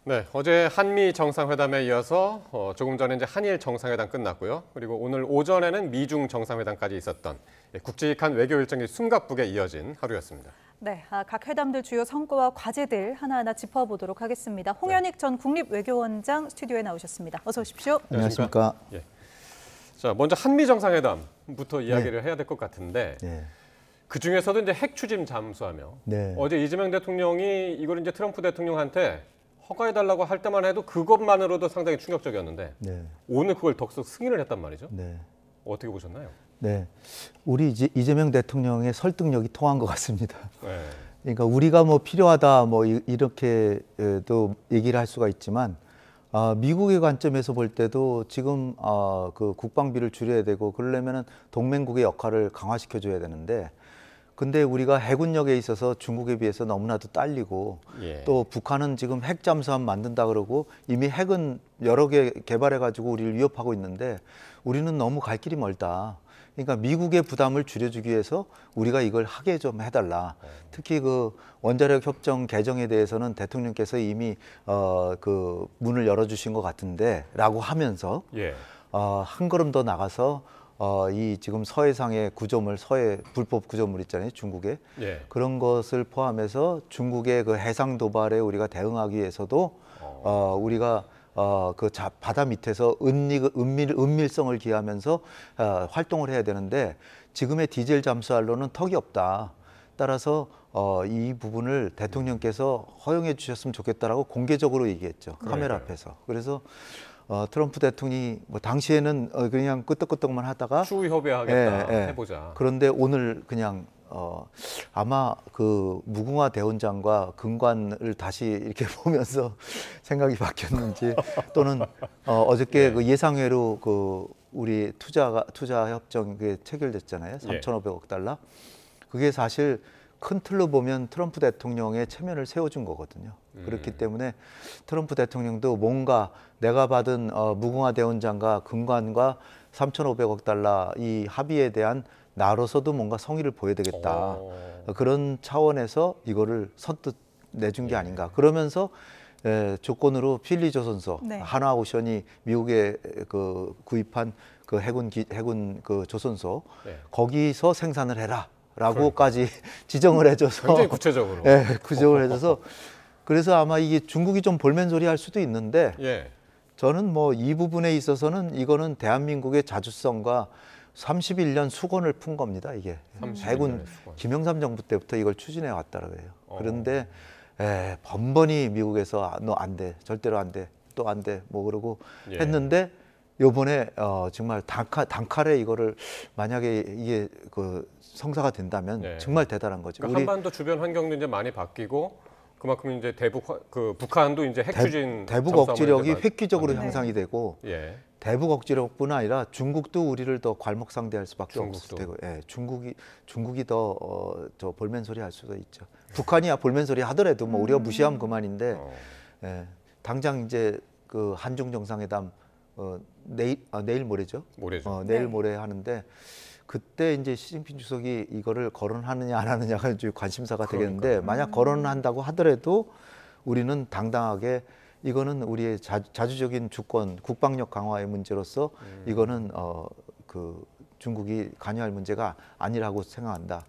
네, 어제 한미 정상회담에 이어서 조금 전에 이제 한일 정상회담 끝났고요. 그리고 오늘 오전에는 미중 정상회담까지 있었던 굵직한 외교 일정이 숨가쁘게 이어진 하루였습니다. 네, 각 회담들 주요 성과와 과제들 하나하나 짚어보도록 하겠습니다. 홍현익 전 국립외교원장 스튜디오에 나오셨습니다. 어서 오십시오. 안녕하십니까. 예. 자, 먼저 한미 정상회담부터 이야기를 해야 될 것 같은데 그 중에서도 이제 핵 추진 잠수하며 어제 이재명 대통령이 이걸 이제 트럼프 대통령한테 허가해달라고 할 때만 해도 그것만으로도 상당히 충격적이었는데 오늘 그걸 덕석 승인을 했단 말이죠. 어떻게 보셨나요? 네, 우리 이재명 대통령의 설득력이 통한 것 같습니다. 그러니까 우리가 뭐 필요하다 뭐 이렇게도 얘기를 할 수가 있지만 미국의 관점에서 볼 때도 지금 그 국방비를 줄여야 되고 그러려면은 동맹국의 역할을 강화시켜 줘야 되는데. 근데 우리가 해군력에 있어서 중국에 비해서 너무나도 딸리고 또 북한은 지금 핵 잠수함 만든다 그러고 이미 핵은 여러 개 개발해 가지고 우리를 위협하고 있는데 우리는 너무 갈 길이 멀다. 그러니까 미국의 부담을 줄여주기 위해서 우리가 이걸 하게 좀 해달라. 특히 그 원자력 협정 개정에 대해서는 대통령께서 이미 그 문을 열어주신 것 같은데라고 하면서 한 걸음 더 나가서 이 지금 서해상의 구조물, 서해 불법 구조물 있잖아요, 중국에. 그런 것을 포함해서 중국의 그 해상 도발에 우리가 대응하기 위해서도 우리가 그 바다 밑에서 은밀성을 기하면서 활동을 해야 되는데 지금의 디젤 잠수함로는 턱이 없다. 따라서 이 부분을 대통령께서 허용해 주셨으면 좋겠다라고 공개적으로 얘기했죠. 카메라 앞에서. 그래서 트럼프 대통령이 뭐 당시에는 그냥 끄떡끄떡만 하다가 추후 협의하겠다 해보자. 그런데 오늘 그냥 아마 그 무궁화 대원장과 금관을 다시 이렇게 보면서 생각이 바뀌었는지 또는 어저께 그 예상외로 그 우리 투자 협정 그게 체결됐잖아요. 3,500억 달러. 그게 사실 큰 틀로 보면 트럼프 대통령의 체면을 세워준 거거든요. 그렇기 때문에 트럼프 대통령도 뭔가 내가 받은 무궁화 대원장과 금관과 3,500억 달러 이 합의에 대한 나로서도 뭔가 성의를 보여야 되겠다. 그런 차원에서 이거를 선뜻 내준 게 아닌가. 그러면서 조건으로 필리조선소, 한화오션이 미국에 그 구입한 그 해군 그 조선소 거기서 생산을 해라. 라고까지 지정을 해줘서 굉장히 구체적으로. 구체적으로 해줘서 그래서 아마 이게 중국이 좀 볼멘소리 할 수도 있는데 저는 뭐 이 부분에 있어서는 이거는 대한민국의 자주성과 31년 수건을 푼 겁니다. 이게 해군 김영삼 정부 때부터 이걸 추진해 왔다고 해요. 그런데 번번이 미국에서 너 안 돼, 절대로 안 돼, 또 안 돼, 뭐 그러고 했는데 요번에 정말 단칼에 이거를 만약에 이게 그 성사가 된다면 정말 대단한 거죠. 그러니까 한반도 주변 환경도 이제 많이 바뀌고 그만큼 이제 북한도 이제 핵 추진 대북 억지력이 획기적으로 향상이 되고 대북 억지력뿐 아니라 중국도 우리를 더 괄목상대할 수밖에 없을 테고 중국이 더 저 볼멘소리 할 수도 있죠. 북한이야 볼멘소리 하더라도 뭐 우리가 무시하면 그만인데 당장 이제 그 한중 정상회담 내일 모레죠. 내일 모레 하는데 그때 이제 시진핑 주석이 이거를 거론하느냐 안 하느냐가 이제 관심사가 되겠는데 만약 거론한다고 하더라도 우리는 당당하게 이거는 우리의 자주적인 주권, 국방력 강화의 문제로서 이거는 그 중국이 관여할 문제가 아니라고 생각한다.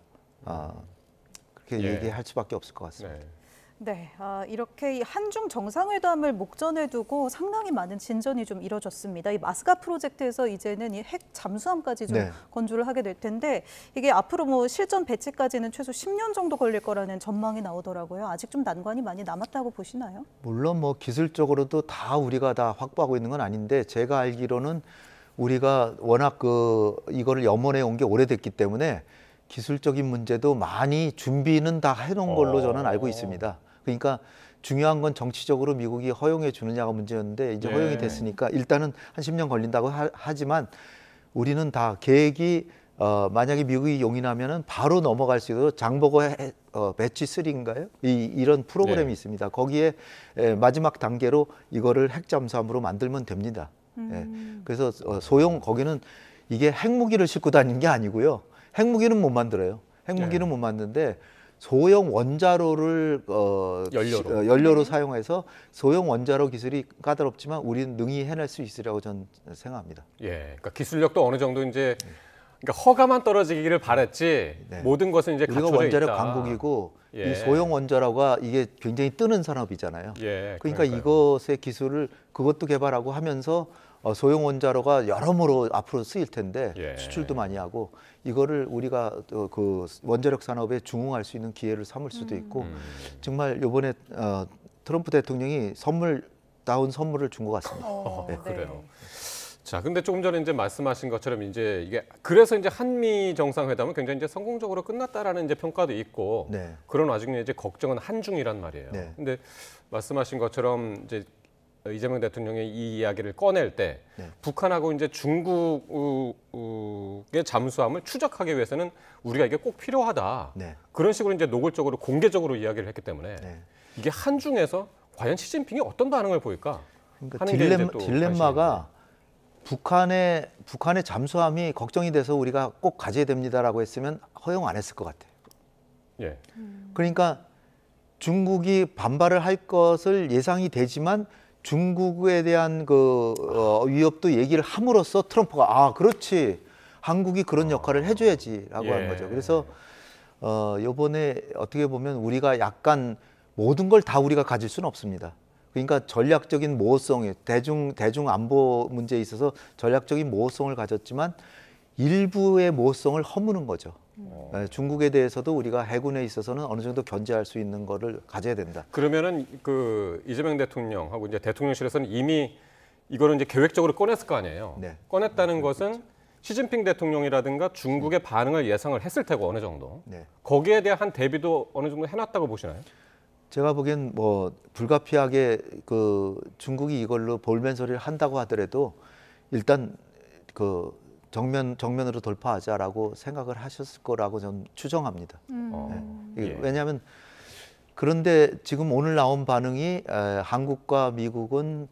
그렇게 얘기할 수밖에 없을 것 같습니다. 네, 이렇게 이 한중 정상회담을 목전에 두고 상당히 많은 진전이 좀 이뤄졌습니다. 이 마스가 프로젝트에서 이제는 이 핵 잠수함까지 좀 건조를 하게 될 텐데 이게 앞으로 뭐 실전 배치까지는 최소 10년 정도 걸릴 거라는 전망이 나오더라고요. 아직 좀 난관이 많이 남았다고 보시나요? 물론 뭐 기술적으로도 다 우리가 다 확보하고 있는 건 아닌데 제가 알기로는 우리가 워낙 이거를 염원해 온 게 오래됐기 때문에 기술적인 문제도 많이 준비는 다 해놓은 걸로 저는 알고 있습니다. 그러니까 중요한 건 정치적으로 미국이 허용해 주느냐가 문제였는데 이제 허용이 됐으니까 일단은 한 10년 걸린다고 하지만 우리는 다 계획이 만약에 미국이 용인하면은 바로 넘어갈 수 있도록 장보고 배치 3인가요? 이런 프로그램이 있습니다. 거기에 마지막 단계로 이거를 핵 잠수함으로 만들면 됩니다. 그래서 거기는 이게 핵무기를 싣고 다니는 게 아니고요. 핵무기는 못 만들어요. 핵무기는 못 만드는데 소형 원자로를 연료로 사용해서 소형 원자로 기술이 까다롭지만 우리는 능히 해낼 수 있으리라고 저는 생각합니다. 예, 그러니까 기술력도 어느 정도 이제 그러니까 허가만 떨어지기를 바랬지 네. 모든 것은 이제 우리가 갖춰져 원자력 있다. 강국이고 예. 이 소형 원자로가 이게 굉장히 뜨는 산업이잖아요. 예, 그러니까 그러니까요. 이것의 기술을 그것도 개발하고 하면서 소형 원자로가 여러모로 앞으로 쓰일 텐데 예. 수출도 많이 하고 이거를 우리가 그 원자력 산업에 중흥할 수 있는 기회를 삼을 수도 있고 정말 이번에 트럼프 대통령이 선물다운 선물을 준 것 같습니다. 네. 그래요. 자, 근데 조금 전에 이제 말씀하신 것처럼 이제 이게 그래서 이제 한미 정상회담은 굉장히 이제 성공적으로 끝났다라는 이제 평가도 있고 네. 그런 와중에 이제 걱정은 한중이란 말이에요. 네. 근데 말씀하신 것처럼 이제 이재명 대통령이 이 이야기를 꺼낼 때 네. 북한하고 이제 중국의 잠수함을 추적하기 위해서는 우리가 이게 꼭 필요하다. 네. 그런 식으로 이제 노골적으로 공개적으로 이야기를 했기 때문에 네. 이게 한중에서 과연 시진핑이 어떤 반응을 보일까? 그러니까 하는 게 이제 또 딜레마가 북한의 잠수함이 걱정이 돼서 우리가 꼭 가져야 됩니다라고 했으면 허용 안 했을 것 같아요. 예. 그러니까 중국이 반발을 할 것을 예상이 되지만 중국에 대한 그 위협도 얘기를 함으로써 트럼프가 아 그렇지 한국이 그런 역할을 해줘야지라고 한 거죠. 그래서 이번에 어떻게 보면 우리가 약간 모든 걸 다 우리가 가질 수는 없습니다. 그러니까 전략적인 모호성이 대중 안보 문제에 있어서 전략적인 모호성을 가졌지만 일부의 모호성을 허무는 거죠. 중국에 대해서도 우리가 해군에 있어서는 어느 정도 견제할 수 있는 거를 가져야 된다. 그러면은 그 이재명 대통령하고 이제 대통령실에서는 이미 이거를 이제 계획적으로 꺼냈을 거 아니에요. 네. 꺼냈다는 것은 시진핑 대통령이라든가 중국의 반응을 예상을 했을 테고 어느 정도. 네. 거기에 대한 대비도 어느 정도 해놨다고 보시나요? 제가 보기엔 뭐 불가피하게 그 중국이 이걸로 볼멘 소리를 한다고 하더라도 일단 그 정면으로 돌파하자라고 생각을 하셨을 거라고 저는 추정합니다. 네. 왜냐하면 그런데 지금 오늘 나온 반응이 한국과 미국은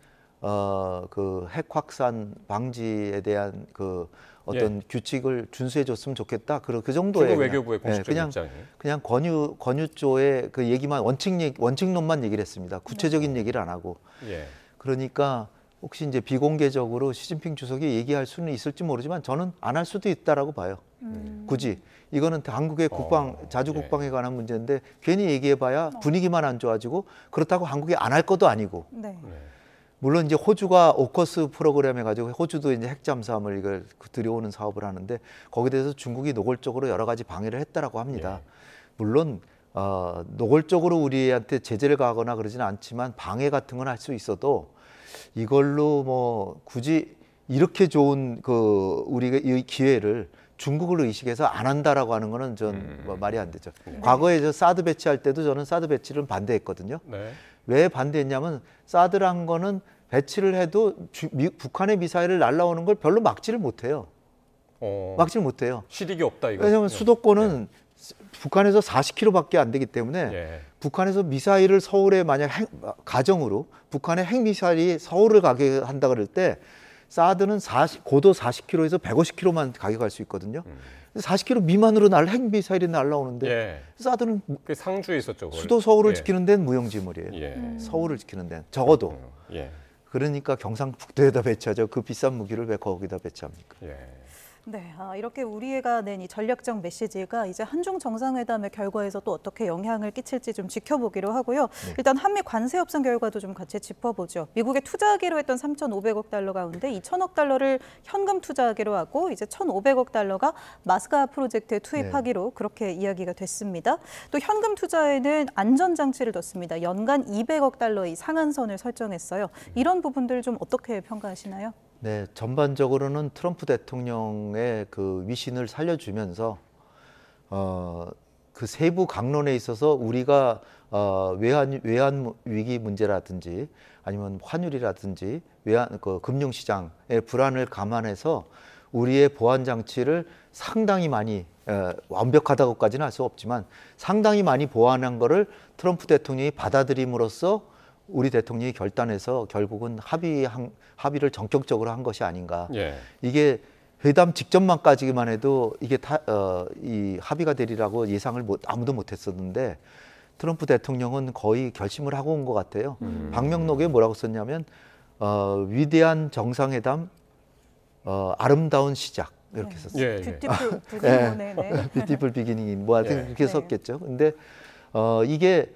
그 핵 확산 방지에 대한 그 어떤 규칙을 준수해줬으면 좋겠다. 그 정도의 중국 외교부의 공식적인 입장이. 그냥 권유 쪽의 그 얘기만 원칙론만 얘기를 했습니다. 구체적인 얘기를 안 하고. 예. 그러니까 혹시 이제 비공개적으로 시진핑 주석이 얘기할 수는 있을지 모르지만 저는 안 할 수도 있다라고 봐요. 굳이 이거는 한국의 자주 국방에 관한 문제인데 괜히 얘기해봐야 분위기만 안 좋아지고 그렇다고 한국이 안 할 것도 아니고. 네. 물론 이제 호주가 오커스 프로그램 해가지고 호주도 이제 핵 잠수함을 이걸 들여오는 사업을 하는데 거기에 대해서 중국이 노골적으로 여러 가지 방해를 했다라고 합니다. 물론 노골적으로 우리한테 제재를 가거나 그러지는 않지만 방해 같은 건 할 수 있어도 이걸로 뭐 굳이 이렇게 좋은 그 우리가 이 기회를 중국을 의식해서 안 한다라고 하는 거는 전 뭐 말이 안 되죠. 과거에 저 사드 배치할 때도 저는 사드 배치를 반대했거든요. 네. 왜 반대했냐면 사드란 거는 배치를 해도 북한의 미사일을 날라오는 걸 별로 막지를 못해요. 막지를 못해요. 실익이 없다 이거. 왜냐하면 수도권은 북한에서 40km밖에 안 되기 때문에 북한에서 미사일을 서울에 만약 가정으로 북한의 핵미사일이 서울을 가게 한다 그럴 때 사드는 고도 40km에서 150km만 가격할 수 있거든요. 40km 미만으로 핵미사일이 날라오는데 사드는 그 상주에 있었죠. 수도 서울을 지키는 데는 무용지물이에요. 서울을 지키는 데는 적어도. 그러니까 경상북도에다 배치하죠. 그 비싼 무기를 왜 거기다 배치합니까? 네, 이렇게 우리가 낸 이 전략적 메시지가 이제 한중 정상회담의 결과에서 또 어떻게 영향을 끼칠지 좀 지켜보기로 하고요. 일단 한미 관세 협상 결과도 좀 같이 짚어보죠. 미국에 투자하기로 했던 3,500억 달러 가운데 2,000억 달러를 현금 투자하기로 하고 이제 1,500억 달러가 마스가 프로젝트에 투입하기로 그렇게 이야기가 됐습니다. 또 현금 투자에는 안전장치를 뒀습니다. 연간 200억 달러의 상한선을 설정했어요. 이런 부분들 좀 어떻게 평가하시나요? 네, 전반적으로는 트럼프 대통령의 그 위신을 살려주면서 그 세부 강론에 있어서 우리가 외환 위기 문제라든지 아니면 환율이라든지 그 금융시장의 불안을 감안해서 우리의 보안 장치를 상당히 많이 완벽하다고까지는 할 수 없지만 상당히 많이 보완한 거를 트럼프 대통령이 받아들임으로써 우리 대통령이 결단해서 결국은 합의를 전격적으로 한 것이 아닌가. 이게 회담 직전만까지만 해도 이게 이 합의가 되리라고 예상을 아무도 못했었는데 트럼프 대통령은 거의 결심을 하고 온 것 같아요. 방명록에 뭐라고 썼냐면 위대한 정상회담, 아름다운 시작 이렇게 썼어요. 예, 예. 뷰티풀 비기닝. 뷰티풀 비기닝인 뭐 하여튼 예. 그렇게 썼겠죠. 근데 이게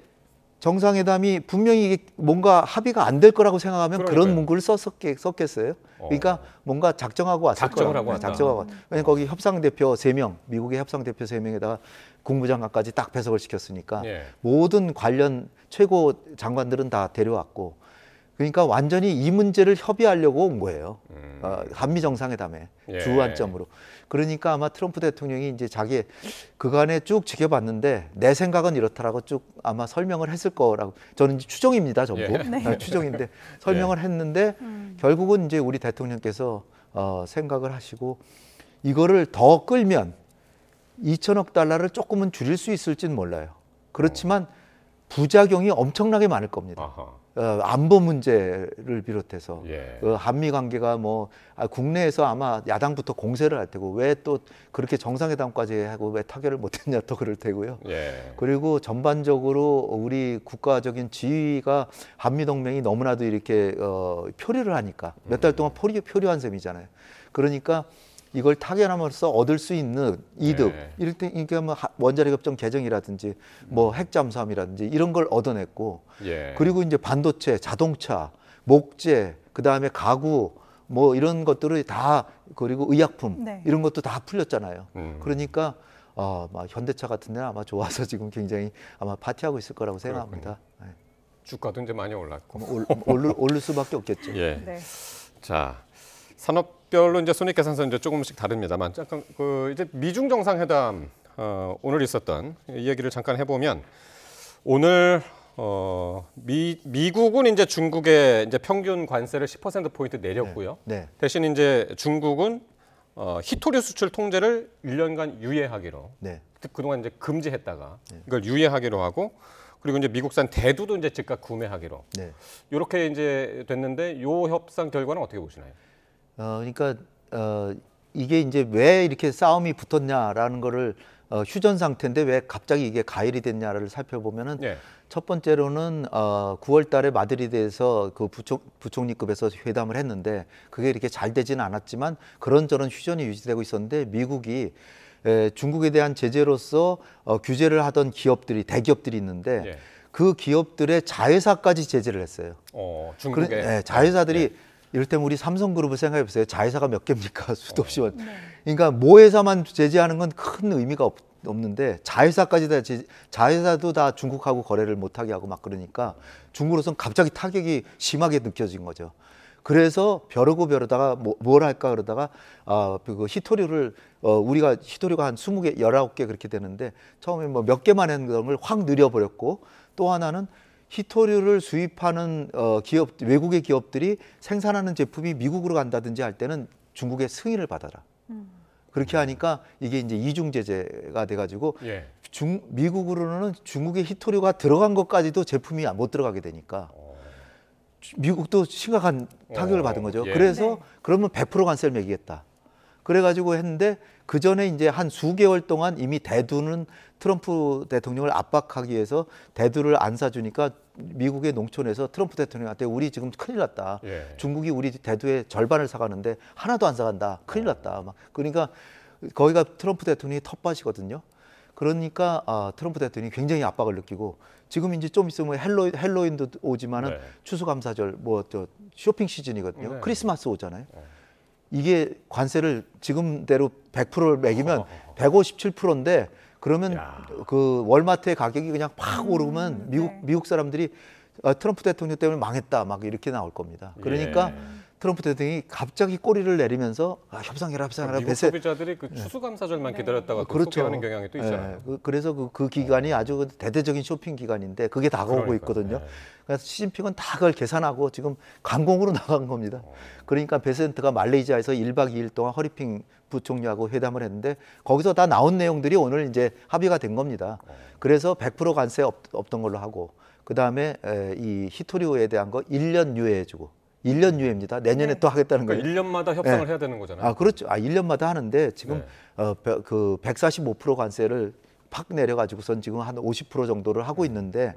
정상회담이 분명히 이게 뭔가 합의가 안 될 거라고 생각하면 그러니까요. 그런 문구를 썼겠어요. 그러니까 뭔가 작정하고 왔을 작정을 거라고. 하고 왔다. 작정하고 왔다. 왜냐면 거기 협상대표 3명, 미국의 협상대표 3명에다가 국무장관까지 딱 배석을 시켰으니까 예. 모든 관련 최고 장관들은 다 데려왔고 그러니까 완전히 이 문제를 협의하려고 온 거예요. 한미 정상회담에 예. 주안점으로. 그러니까 아마 트럼프 대통령이 이제 자기 그간에 쭉 지켜봤는데 내 생각은 이렇다라고 쭉 아마 설명을 했을 거라고 저는 이제 추정입니다, 전부. 예. 네. 추정인데 설명을 했는데 결국은 이제 우리 대통령께서 생각을 하시고 이거를 더 끌면 2천억 달러를 조금은 줄일 수 있을지는 몰라요. 그렇지만 부작용이 엄청나게 많을 겁니다. 아하. 안보 문제를 비롯해서 예. 한미 관계가 뭐 국내에서 아마 야당부터 공세를 할 테고 왜 또 그렇게 정상회담까지 하고 왜 타결을 못했냐 또 그럴 테고요. 예. 그리고 전반적으로 우리 국가적인 지위가 한미 동맹이 너무나도 이렇게 표류를 하니까 몇 달 동안 표류한 셈이잖아요. 그러니까 이걸 타결함으로써 얻을 수 있는 이득, 네. 이럴 때 이게 뭐 원자력 협정 개정이라든지 뭐 핵 잠수함이라든지 이런 걸 얻어냈고, 예. 그리고 이제 반도체, 자동차, 목재, 그 다음에 가구 뭐 이런 것들을 다 그리고 의약품 네. 이런 것도 다 풀렸잖아요. 그러니까 막 현대차 같은 데는 아마 좋아서 지금 굉장히 아마 파티하고 있을 거라고 생각합니다. 네. 주가도 이제 많이 올랐고. 오를 수밖에 없겠죠. 예. 네. 자, 산업별로 이제 손익계산서 이제 조금씩 다릅니다만 잠깐 그 이제 미중 정상회담 오늘 있었던 이야기를 잠깐 해보면 오늘 미국은 이제 중국의 이제 평균 관세를 10% 포인트 내렸고요. 네. 대신 이제 중국은 희토류 수출 통제를 1년간 유예하기로 네. 그동안 이제 금지했다가 이걸 유예하기로 하고 그리고 이제 미국산 대두도 이제 즉각 구매하기로 네. 이렇게 이제 됐는데 요 협상 결과는 어떻게 보시나요? 그러니까 이게 이제 왜 이렇게 싸움이 붙었냐라는 거를 휴전 상태인데 왜 갑자기 이게 가열이 됐냐를 살펴보면은 예. 첫 번째로는 9월 달에 마드리드에서 그 부총리급에서 회담을 했는데 그게 이렇게 잘 되지는 않았지만 그런저런 휴전이 유지되고 있었는데 미국이 중국에 대한 제재로서 규제를 하던 기업들이 대기업들이 있는데 예. 그 기업들의 자회사까지 제재를 했어요. 중국에 네, 자회사들이 이를테면 우리 삼성그룹을 생각해 보세요. 자회사가 몇 개입니까? 수도 없이. 그러니까 모회사만 제재하는 건 큰 의미가 없는데 자회사까지 다 자회사도 다 중국하고 거래를 못하게 하고 막 그러니까 중국으로서는 갑자기 타격이 심하게 느껴진 거죠. 그래서 벼르다가 뭘 할까 그러다가 그 히토류를 우리가 히토류가 한 20개, 19개 그렇게 되는데 처음에 뭐 몇 개만 했는 걸 확 늘려버렸고 또 하나는 히토류를 수입하는 외국의 기업들이 생산하는 제품이 미국으로 간다든지 할 때는 중국의 승인을 받아라. 그렇게 하니까 이게 이제 이중 제재가 돼가지고 예. 미국으로는 중국의 히토류가 들어간 것까지도 제품이 못 들어가게 되니까 미국도 심각한 타격을 받은 거죠. 예. 그래서 네. 그러면 100% 관세를 매기겠다. 그래가지고 했는데 그 전에 이제 한 수개월 동안 이미 대두는 트럼프 대통령을 압박하기 위해서 대두를 안 사주니까 미국의 농촌에서 트럼프 대통령한테 우리 지금 큰일 났다. 예. 중국이 우리 대두의 절반을 사가는데 하나도 안 사간다. 큰일 났다. 막 그러니까 거기가 트럼프 대통령이 텃밭이거든요. 그러니까 트럼프 대통령이 굉장히 압박을 느끼고 지금 이제 좀 있으면 헬로윈도 오지만은 네. 추수감사절 뭐 저 쇼핑 시즌이거든요. 네. 크리스마스 오잖아요. 이게 관세를 지금대로 100%를 매기면 157%인데 그러면 야. 그 월마트의 가격이 그냥 팍 오르면 미국 사람들이 트럼프 대통령 때문에 망했다 막 이렇게 나올 겁니다. 그러니까 트럼프 대통령이 갑자기 꼬리를 내리면서 협상해라. 미국 소비자들이 그 추수감사절만 기다렸다가 또 그렇죠. 소비하는 경향이 또 있잖아요. 그래서 그 기간이 아주 대대적인 쇼핑 기간인데 그게 다가오고 그러니까, 있거든요. 네. 그래서 시진핑은 다 그걸 계산하고 지금 관공으로 나간 겁니다. 그러니까 베센트가 말레이시아에서 1박 2일 동안 허리핑 부총리하고 회담을 했는데 거기서 다 나온 내용들이 오늘 이제 합의가 된 겁니다. 그래서 100% 관세 없던 걸로 하고 그다음에 이 히토류에 대한 거 1년 유예해주고 1년 유예입니다. 내년에 또 하겠다는 거예요. 그러니까 1년마다 협상을 해야 되는 거잖아요. 그렇죠. 1년마다 하는데 지금 그 145% 관세를 팍 내려가지고선 지금 한 50% 정도를 하고 있는데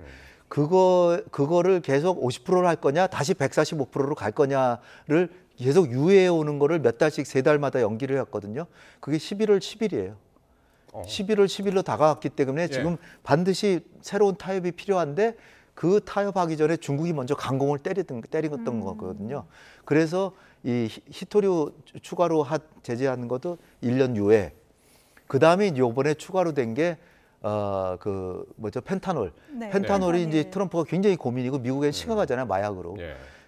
그거를 계속 50%로 할 거냐, 다시 145%로 갈 거냐를 계속 유예해 오는 거를 몇 달씩 3달마다 연기를 해왔거든요. 그게 11월 10일이에요. 11월 10일로 다가왔기 때문에 지금 반드시 새로운 타협이 필요한데 그 타협하기 전에 중국이 먼저 강공을 때렸던 거거든요. 그래서 이 히토류 추가로 제재하는 것도 1년 유예. 그 다음에 이번에 추가로 된 게 펜타놀. 네. 펜타놀이 네. 이제 트럼프가 굉장히 고민이고 미국엔 심각하잖아요, 마약으로.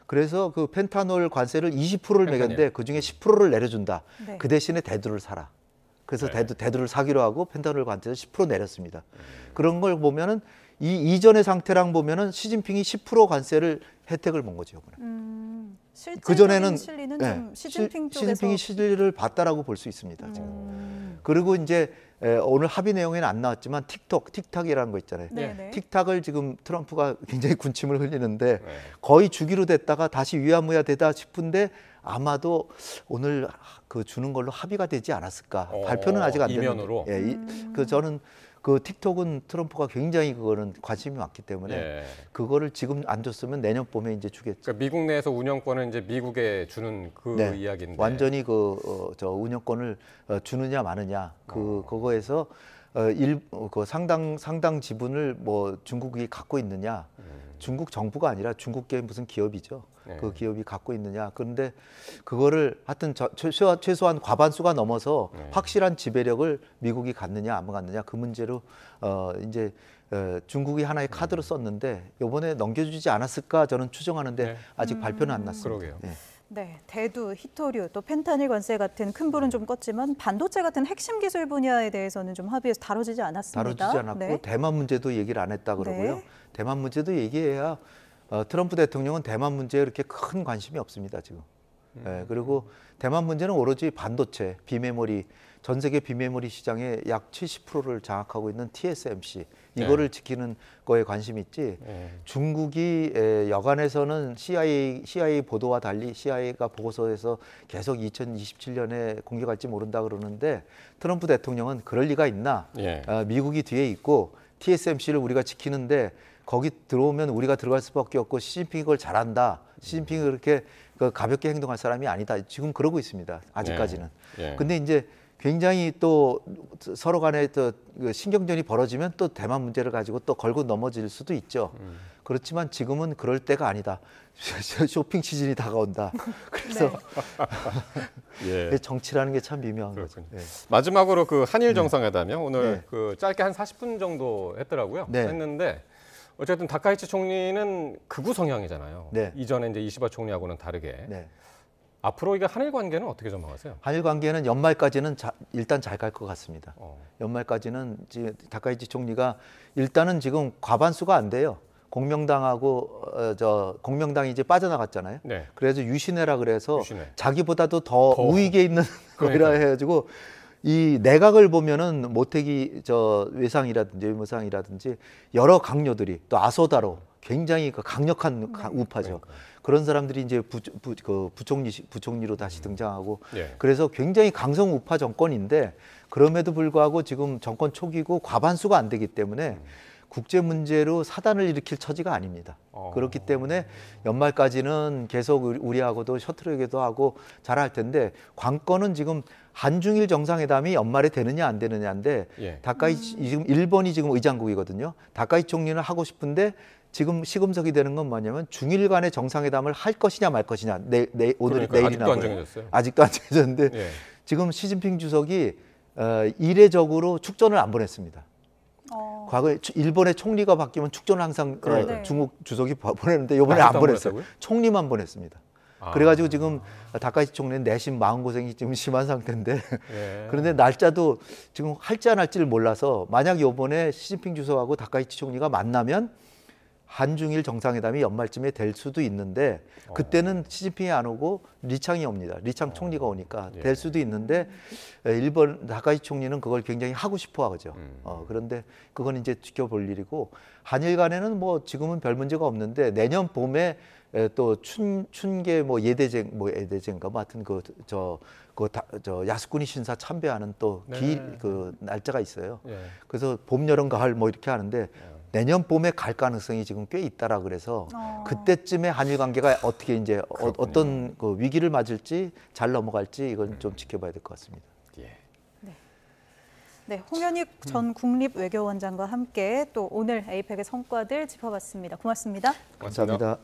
그래서 그 펜타놀 관세를 20%를 매겼는데 그 중에 10%를 내려준다. 네. 그 대신에 대두를 사라. 그래서 대두를 사기로 하고 펜타놀 관세를 10% 내렸습니다. 그런 걸 보면은 이 이전의 상태랑 보면은 시진핑이 10% 관세를 혜택을 본 거죠, 이번에. 그 전에는 실리는 좀 시진핑 쪽에서 시진핑이 실리를 봤다라고 볼 수 있습니다. 지금. 그리고 이제 오늘 합의 내용에는 안 나왔지만 틱탁이라는 거 있잖아요. 네네. 틱탁을 지금 트럼프가 굉장히 군침을 흘리는데 거의 주기로 됐다가 다시 위야무야 되다 싶은데 아마도 오늘 그 주는 걸로 합의가 되지 않았을까. 발표는 아직 안 됐는데. 이면으로. 저는 그 틱톡은 트럼프가 굉장히 그거는 관심이 많기 때문에 그거를 지금 안 줬으면 내년 봄에 이제 주겠죠. 그러니까 미국 내에서 운영권은 이제 미국에 주는 그 이야기인데 완전히 저 운영권을 주느냐 마느냐 그거에서 그 상당 지분을 뭐 중국이 갖고 있느냐. 중국 정부가 아니라 중국계 무슨 기업이죠. 그 기업이 갖고 있느냐. 그런데 그거를 하여튼 최소한 과반수가 넘어서 확실한 지배력을 미국이 갖느냐 안 갖느냐 그 문제로 이제 중국이 하나의 카드로 썼는데 이번에 넘겨주지 않았을까 저는 추정하는데 아직 발표는 안 났습니다. 그러게요. 네, 대두, 히토류, 또 펜타닐 관세 같은 큰 불은 좀 껐지만 반도체 같은 핵심 기술 분야에 대해서는 좀 합의에서 다뤄지지 않았습니다. 다뤄지지 않았고 대만 문제도 얘기를 안 했다 그러고요. 대만 문제도 얘기해야 트럼프 대통령은 대만 문제에 그렇게 큰 관심이 없습니다 지금. 그리고 대만 문제는 오로지 반도체, 비메모리, 전 세계 비메모리 시장의 약 70%를 장악하고 있는 TSMC 이거를 지키는 거에 관심이 있지. 중국이 여간에서는 CIA 보도와 달리 CIA가 보고서에서 계속 2027년에 공개할지 모른다 그러는데 트럼프 대통령은 그럴 리가 있나? 미국이 뒤에 있고 TSMC를 우리가 지키는데 거기 들어오면 우리가 들어갈 수밖에 없고 시진핑이 그걸 잘한다. 시진핑이 그렇게 가볍게 행동할 사람이 아니다. 지금 그러고 있습니다. 아직까지는. 근데 이제 굉장히 또 서로 간에 또 신경전이 벌어지면 또 대만 문제를 가지고 또 걸고 넘어질 수도 있죠. 그렇지만 지금은 그럴 때가 아니다. 쇼핑 시즌이 다가온다. 그래서 정치라는 게 참 미묘한 거죠. 마지막으로 그 한일 정상회담이요. 오늘 그 짧게 한 40분 정도 했더라고요. 했는데 어쨌든 다카이치 총리는 극우 성향이잖아요. 이전에 이제 이시바 총리하고는 다르게. 앞으로 이게 한일 관계는 어떻게 전망하세요? 한일 관계는 연말까지는 일단 잘 갈 것 같습니다. 연말까지는 다카이치 총리가 일단은 지금 과반수가 안 돼요. 공명당하고 공명당이 이제 빠져나갔잖아요. 그래서 유신회라 그래서 자기보다도 더 우익에 있는 거라 해가지고 이 내각을 보면은 모태기 외상이라든지 외무상이라든지 여러 강요들이 또 아소다로 굉장히 강력한 우파죠. 그런 사람들이 이제 부총리로 다시 등장하고 그래서 굉장히 강성 우파 정권인데 그럼에도 불구하고 지금 정권 초기고 과반수가 안 되기 때문에 국제 문제로 사단을 일으킬 처지가 아닙니다. 그렇기 때문에 연말까지는 계속 우리하고도 셔틀에게도 하고 잘할 텐데 관건은 지금 한중일 정상회담이 연말에 되느냐 안 되느냐인데 다카이치 지금 일본이 지금 의장국이거든요. 다카이치 총리는 하고 싶은데 지금 시금석이 되는 건 뭐냐면 중일 간의 정상회담을 할 것이냐 말 것이냐 오늘 내일이나 아직도 안 정해졌어요. 아직도 안 정해졌는데 지금 시진핑 주석이 이례적으로 축전을 안 보냈습니다. 과거에 일본의 총리가 바뀌면 축전을 항상 중국 주석이 보내는데 이번에 안 보냈어요. 총리만 보냈습니다. 그래가지고 지금 다카이치 총리는 내심 마음고생이 지금 심한 상태인데 그런데 날짜도 지금 할지 안 할지를 몰라서 만약 이번에 시진핑 주석하고 다카이치 총리가 만나면 한중일 정상회담이 연말쯤에 될 수도 있는데 그때는 시진핑이 안 오고 리창이 옵니다. 리창 총리가 오니까 될 수도 있는데 일본 나카이 총리는 그걸 굉장히 하고 싶어 하죠. 그런데 그건 이제 지켜볼 일이고 한일 간에는 뭐 지금은 별 문제가 없는데 내년 봄에 또 춘계 뭐 예대제인가 뭐 하여튼 저 야스쿠니 신사 참배하는 또 그 날짜가 있어요. 그래서 봄, 여름, 가을 뭐 이렇게 하는데 내년 봄에 갈 가능성이 지금 꽤 있다라 그래서 그때쯤에 한일 관계가 어떻게 이제 어떤 그 위기를 맞을지 잘 넘어갈지 이건 좀 지켜봐야 될 것 같습니다. 네, 홍현익 전 국립외교원장과 함께 또 오늘 에이펙의 성과들 짚어봤습니다. 고맙습니다. 감사합니다.